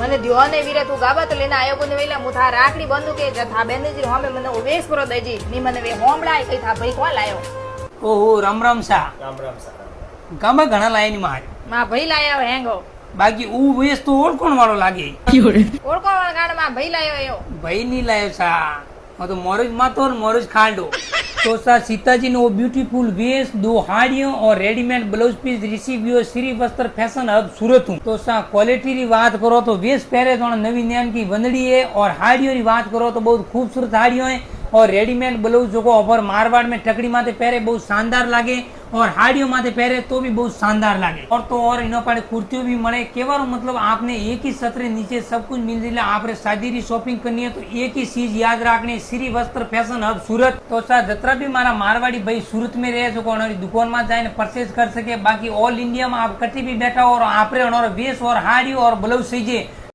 મને દિયો ને વીરે તું ગાબા તો લેना आयो कोने वेला मुथा राखड़ी बंदू के जथा बेनजी हमें मने वेस करो देजी नी मने वे होमड़ाई कई था भाई कोण लायो ओहो राम राम सा गामा घणा लाया नी मार मां भाई लाया हेंगो बाकी ऊ वेस तो ओळखोण वाळो लागे ओळखोण वाळो गाड मां भाई लायो एयो भाई नी लायो सा वो तो मोरज मातो और मोरज खांडो तो सा सीता जी ने वो ब्यूटीफुल वेस 2 हाड़ियों और रेडीमेड ब्लाउज पीस रिसीव यो श्री वस्त्र फैशन हब सूरत हूँ तो सा क्वालिटी री बात करो तो वेस पहरे तो नवी नैन की वंदड़ी है और हाड़ियों की बात करो तो बहुत खूबसूरत हाड़ियों है और रेडीमेड ब्लाउज जो को ऑफर मारवाड़ में टकड़ी माथे पहरे बहुत शानदार लागे और हाड़ियों माथे पहरे तो भी बहुत शानदार लागे और तो और इनो पाड़े कुर्तियों भी मळे केवारो मतलब आपने एक ही छतरे नीचे सब कुछ मिल जाए आपने शादी री शॉपिंग करनी है तो एक ही चीज याद रखनी श्री वस्त्र फैशन हब सूरत तो सा जतरा भी मारा मारवाड़ी भाई सूरत में रहे सको दुकान में जाए परचेज कर सके बाकी ऑल इंडिया में आप कटी भी बैठा और आपरे वेस और हाड़ी और ब्लाउज सीजे